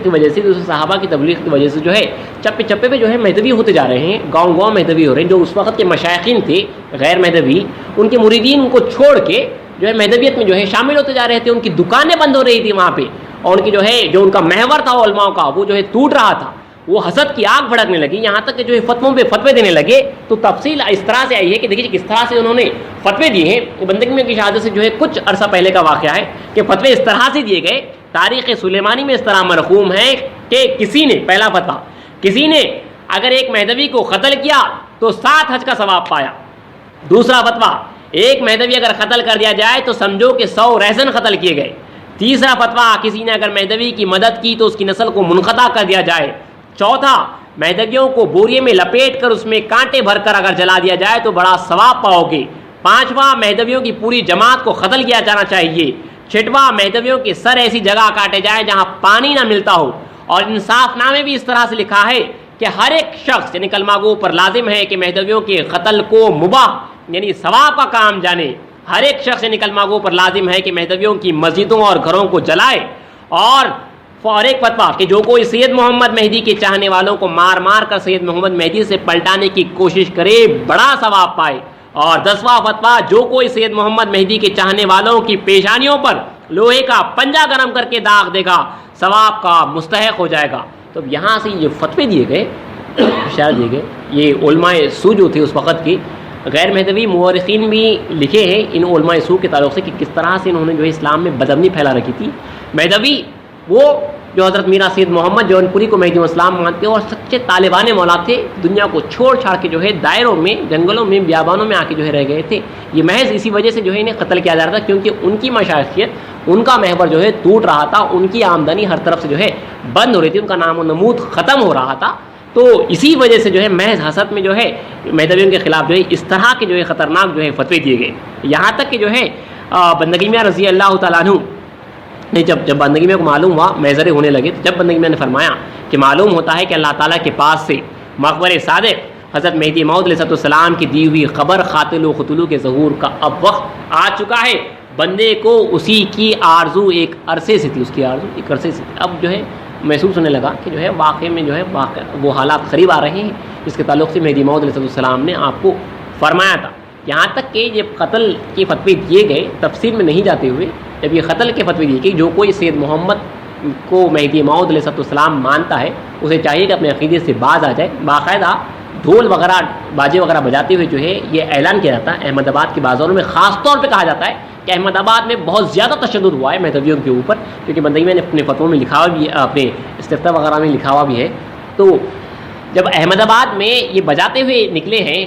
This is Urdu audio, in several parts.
کی وجہ سے, دوسرے صحابہ کی تبلیغ کی وجہ سے جو ہے چپے چپے پہ جو ہے مہدوی ہوتے جا رہے ہیں, گاؤں گاؤں مہدوی ہو رہے ہیں. جو اس وقت کے مشائخین تھے غیر مہدوی, ان کے مریدین کو چھوڑ کے جو ہے مہدویت میں جو ہے شامل ہوتے جا رہے تھے. ان کی دکانیں بند ہو رہی تھی وہاں پہ, اور ان کی جو ہے جو ان کا محور تھا علماء کا وہ جو ہے ٹوٹ رہا تھا. وہ حسد کی آگ بھڑکنے لگی, یہاں تک کہ جو ہے فتووں پہ فتوے دینے لگے. تو تفصیل اس طرح سے آئی ہے کہ دیکھیے کس طرح سے انہوں نے فتوے دیے ہیں. بندگی میں کی شہادت سے جو ہے کچھ عرصہ پہلے کا واقعہ ہے کہ فتوے اس طرح سے دیے گئے. تاریخ سلیمانی میں اس طرح مرقوم ہے کہ کسی نے, پہلا فتویٰ, کسی نے اگر ایک مہدوی کو قتل کیا تو 7 حج کا ثواب پایا. دوسرا فتویٰ, ایک مہدوی اگر قتل کر دیا جائے تو سمجھو کہ 100 رہزن قتل کیے گئے. تیسرا فتویٰ, کسی نے اگر مہدوی کی مدد کی تو اس کی نسل کو منقطع کر دیا جائے. چوتھا, مہدویوں کو بوریے میں لپیٹ کر اس میں کانٹے بھر کر اگر جلا دیا جائے تو بڑا ثواب پاؤ گے. پانچواں, مہدویوں کی پوری جماعت کو قتل کیا جانا چاہیے. چھٹواں, مہدویوں کے سر ایسی جگہ کاٹے جائیں جہاں پانی نہ ملتا ہو. اور انصاف نامے بھی اس طرح سے لکھا ہے کہ ہر ایک شخص یعنی کلمہ گو پر لازم ہے کہ مہدویوں کے قتل کو مباح یعنی ثواب کا کام جانے. ہر ایک شخص یعنی کلمہ گو پر لازم ہے کہ مہدویوں کی مسجدوں اور گھروں کو جلائے. اور ایک فتویٰ کہ جو کوئی سید محمد مہدی کے چاہنے والوں کو مار مار کر سید محمد مہدی سے پلٹانے کی کوشش کرے بڑا ثواب پائے. اور 10واں فتویٰ, جو کوئی سید محمد مہدی کے چاہنے والوں کی پیشانیوں پر لوہے کا پنجہ گرم کر کے داغ دے گا ثواب کا مستحق ہو جائے گا. تو یہاں سے یہ فتوے دیے گئے, اشارہ دیے گئے. یہ علماء سو جو تھے اس وقت کے, غیر مہدوی مورخین بھی لکھے ہیں ان علماء سو کے تعلق سے کہ کس طرح سے انہوں نے جو ہے اسلام میں بدامنی پھیلا رکھی تھی. مہدوی وہ جو حضرت میرا سید محمد جون پوری کو مہدی اسلام مانتے اور سچے طالبان مولا تھے, دنیا کو چھوڑ چھاڑ کے جو ہے دائروں میں, جنگلوں میں, بیابانوں میں آ کے جو ہے رہ گئے تھے. یہ محض اسی وجہ سے جو ہے انہیں قتل کیا جا رہا تھا کیونکہ ان کی مشائخیت, ان کا محور جو ہے ٹوٹ رہا تھا, ان کی آمدنی ہر طرف سے جو ہے بند ہو رہی تھی, ان کا نام و نمود ختم ہو رہا تھا. تو اسی وجہ سے جو ہے محض حسد میں جو ہے مہدویوں کے خلاف جو ہے اس طرح کے جو ہے خطرناک جو ہے فتوے دیے گئے. یہاں تک کہ جو ہے بندگی میاں رضی اللہ تعالیٰ عنہ نے جب بندگی میں کو معلوم ہوا محضر ہونے لگے, تو جب بندگی میں نے فرمایا کہ معلوم ہوتا ہے کہ اللہ تعالیٰ کے پاس سے مقبر صادق حضرت مہدی موعود علیہ السلام کی دی ہوئی خبر قاتل و قتلو کے ظہور کا اب وقت آ چکا ہے. بندے کو اسی کی آرزو ایک عرصے سے تھی, اس کی آرزو ایک عرصے سے تھی. اب جو ہے محسوس ہونے لگا کہ جو ہے واقعے میں جو ہے وہ حالات قریب آ رہے ہیں جس کے تعلق سے مہدی موعود علیہ السلام نے آپ کو فرمایا تھا. یہاں تک کہ جب قتل کے فتوے دیے گئے, تفصیل میں نہیں جاتے ہوئے, جب یہ قتل کے فتوے دیے کہ جو کوئی سید محمد کو مہدی موعود علیہ السلام مانتا ہے اسے چاہیے کہ اپنے عقیدے سے باز آ جائے. باقاعدہ ڈھول وغیرہ باجے وغیرہ بجاتے ہوئے جو ہے یہ اعلان کیا جاتا ہے. احمد آباد کے بازاروں میں خاص طور پہ کہا جاتا ہے کہ احمد آباد میں بہت زیادہ تشدد ہوا ہے مہدویوں کے اوپر, کیونکہ بندگی میں نے اپنے فتووں میں لکھا ہوا بھی, اپنے استفتاء وغیرہ میں لکھا ہوا بھی ہے. تو جب احمد آباد میں یہ بجاتے ہوئے نکلے ہیں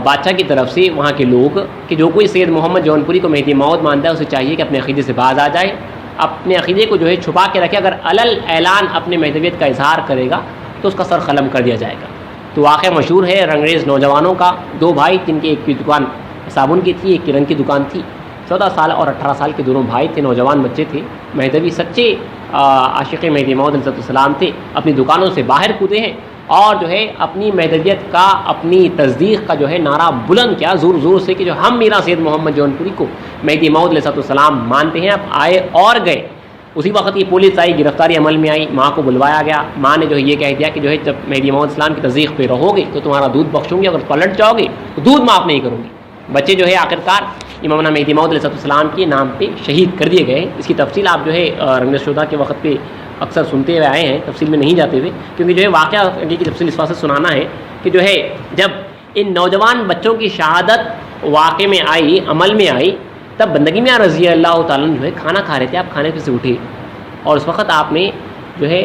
بادشاہ کی طرف سے وہاں کے لوگ کہ جو کوئی سید محمد جون پوری کو مہدی موعود مانتا ہے اسے چاہیے کہ اپنے عقیدے سے باز آ جائے, اپنے عقیدے کو جو ہے چھپا کے رکھے. اگر علل اعلان اپنے مہدویت کا اظہار کرے گا تو اس کا سر قلم کر دیا جائے گا. تو واقعہ مشہور ہے رنگریز نوجوانوں کا. 2 بھائی جن کی ایک کی دکان صابن کی تھی, ایک کی رنگ کی دکان تھی. 14 سال اور 18 سال کے دونوں بھائی تھے, نوجوان بچے تھے. مہدوی سچے عاشق مہدی موعود علیہ السلام تھے, اپنی دکانوں سے باہر کودے ہیں اور جو ہے اپنی مہدویت کا, اپنی تصدیق کا جو ہے نعرہ بلند کیا زور زور سے کہ جو ہم میرا سید محمد جون پوری کو مہدی موعود علیہ السلام مانتے ہیں. اب آئے اور گئے. اسی وقت یہ پولیس آئی, گرفتاری عمل میں آئی, ماں کو بلوایا گیا. ماں نے جو ہے یہ کہہ دیا کہ جو ہے جب مہدی موعود السلام کی تصدیق پہ رہو گے تو تمہارا دودھ بخشوں گی, اگر پلٹ جاؤ گے تو دودھ معاف نہیں کروں گی. بچے جو ہے آخرکار امامنا مہدی موعود علیہ السلام کے نام پہ شہید کر دیے گئے. اس کی تفصیل آپ جو ہے رنگ شدہ کے وقت پہ اکثر سنتے ہوئے آئے ہیں, تفصیل میں نہیں جاتے ہوئے, کیونکہ جو ہے واقعہ کی تفصیل اس واسطے سنانا ہے کہ جو ہے جب ان نوجوان بچوں کی شہادت واقع میں آئی, عمل میں آئی, تب بندگی میاں رضی اللہ تعالیٰ جو ہے کھانا کھا رہے تھے. آپ کھانے پہ سے اٹھے اور اس وقت آپ نے جو ہے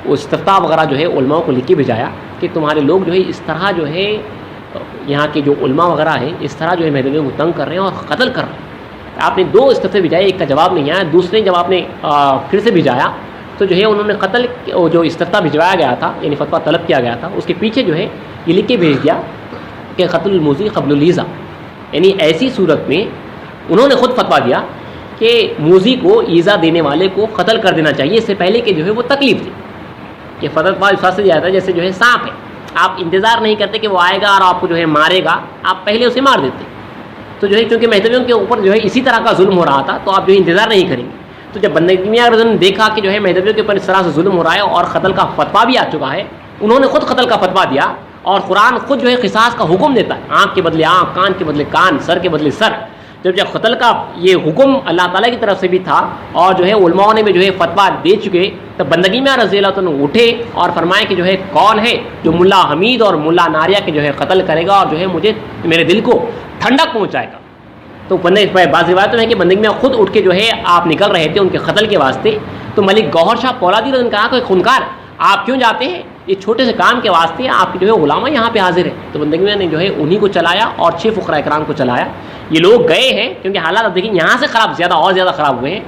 استفتاء وغیرہ جو ہے علماء کو لکھ کے بھیجایا کہ تمہارے لوگ جو ہے اس طرح جو ہے یہاں کے جو علماء وغیرہ ہیں اس طرح جو ہے مہدویوں کو تنگ کر رہے ہیں اور قتل کر رہے ہیں. آپ نے 2 استفتے بھیجائے, ایک کا جواب نہیں آیا, دوسرے جب آپ نے پھر سے بھیجایا تو جو ہے انہوں نے قتل جو استفتاء بھجوایا گیا تھا یعنی فتویٰ طلب کیا گیا تھا اس کے پیچھے جو ہے یہ لکھ کے بھیج دیا کہ قتل الموذی قبل الایذاء, یعنی ایسی صورت میں انہوں نے خود فتویٰ دیا کہ موذی کو ایذا دینے والے کو قتل کر دینا چاہیے اس سے پہلے کہ جو ہے وہ تکلیف دے. یہ فتویٰ اس سے دیا تھا جیسے جو ہے سانپ ہے, آپ انتظار نہیں کرتے کہ وہ آئے گا اور آپ کو جو ہے مارے گا, آپ پہلے اسے مار دیتے. تو جو ہے چونکہ مہدویوں کے اوپر جو ہے اسی طرح کا ظلم ہو رہا تھا تو آپ جو ہے انتظار نہیں کریں گے. تو جب بندگی میاں رضی اللہ عنہ نے دیکھا کہ جو ہے مہدویوں کے اوپر اس طرح سے ظلم ہو رہا ہے اور قتل کا فتویٰ بھی آ چکا ہے، انہوں نے خود قتل کا فتویٰ دیا، اور قرآن خود جو ہے قصاص کا حکم دیتا ہے، آنکھ کے بدلے آنکھ، کان کے بدلے کان، سر کے بدلے سر۔ جب قتل کا یہ حکم اللہ تعالیٰ کی طرف سے بھی تھا اور جو ہے علماء نے بھی جو ہے فتویٰ دے چکے، تو بندگی میاں رضی اللہ عنہ اٹھے اور فرمائے کہ جو ہے کون ہے جو ملا حمید اور ملا ناریہ کے جو ہے قتل کرے گا اور جو ہے مجھے میرے دل کو ٹھنڈک پہنچائے گا۔ تو بعض روایتوں میں ہے کہ بندگی میاں خود اٹھ کے جو ہے آپ نکل رہے تھے ان کے قتل کے واسطے، تو ملک گوہر شاہ پولادی نے کہا کہ خونکار آپ کیوں جاتے ہیں، یہ چھوٹے سے کام کے واسطے آپ کی جو ہے غلامہ یہاں پہ حاضر ہے۔ تو بندگی میاں نے جو ہے انہی کو چلایا اور 6 فقراء کرام کو چلایا۔ یہ لوگ گئے ہیں کیونکہ حالات اب دیکھیں یہاں سے خراب زیادہ اور زیادہ خراب ہوئے ہیں۔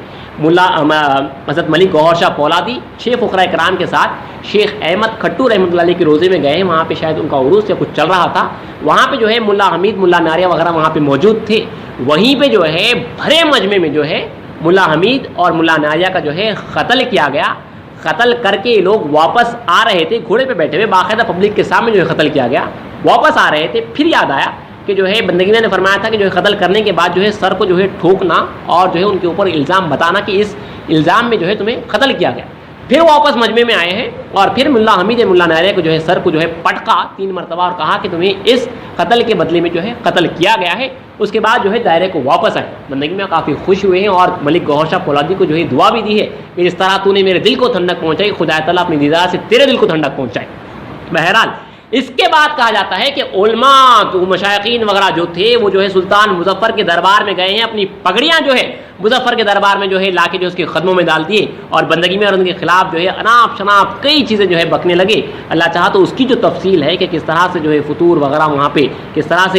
حضرت ملک گوہر شاہ پولادی 6 فقراء کرام کے ساتھ شیخ احمد کھٹو رحمۃ اللہ علیہ کے روزے میں گئے ہیں، وہاں پہ شاید ان کا عروس یا کچھ چل رہا تھا، وہاں پہ جو ہے ملا حمید ملا ناریہ وغیرہ وہاں پہ موجود تھے۔ وہیں پہ جو ہے بھرے مجمع میں جو ہے ملا حمید اور ملا ناریہ کا جو ہے قتل کیا گیا۔ قتل کر کے یہ لوگ واپس آ رہے تھے، گھوڑے پہ بیٹھے ہوئے، باقاعدہ پبلک کے سامنے جو ہے قتل کیا گیا، واپس آ رہے تھے، پھر یاد آیا کہ جو ہے بندگی میاں نے فرمایا تھا کہ جو ہے قتل کرنے کے بعد جو ہے سر کو جو ہے ٹھوکنا اور جو ہے ان کے اوپر الزام بتانا کہ اس الزام میں جو ہے تمہیں قتل کیا گیا۔ پھر واپس مجمع میں آئے ہیں اور پھر ملا حمید ملا ناریہ کو جو ہے سر کو جو ہے پٹکا 3 مرتبہ اور کہا کہ تمہیں اس قتل کے بدلے میں جو ہے قتل کیا گیا ہے۔ اس کے بعد جو ہے دائرے کو واپس آئے۔ بندگی میں کافی خوش ہوئے ہیں اور ملک گوہر شاہ پولادی کو جو ہے دعا بھی دی ہے کہ جس طرح تو نے میرے دل کو ٹھنڈک پہنچائی، خدا تعالیٰ اپنی دیدار سے تیرے دل کو ٹھنڈک پہنچائے۔ بہرحال اس کے بعد کہا جاتا ہے کہ علماء تو مشائقین وغیرہ جو تھے وہ جو ہے سلطان مظفر کے دربار میں گئے ہیں، اپنی پگڑیاں جو ہے مظفر کے دربار میں جو ہے لا کے جو اس کے قدموں میں ڈال دیے اور بندگی میں اور ان کے خلاف جو ہے اناپ شناپ کئی چیزیں جو ہے بکنے لگے۔ اللہ چاہا تو اس کی جو تفصیل ہے کہ کس طرح سے جو ہے فطور وغیرہ وہاں پہ کس طرح سے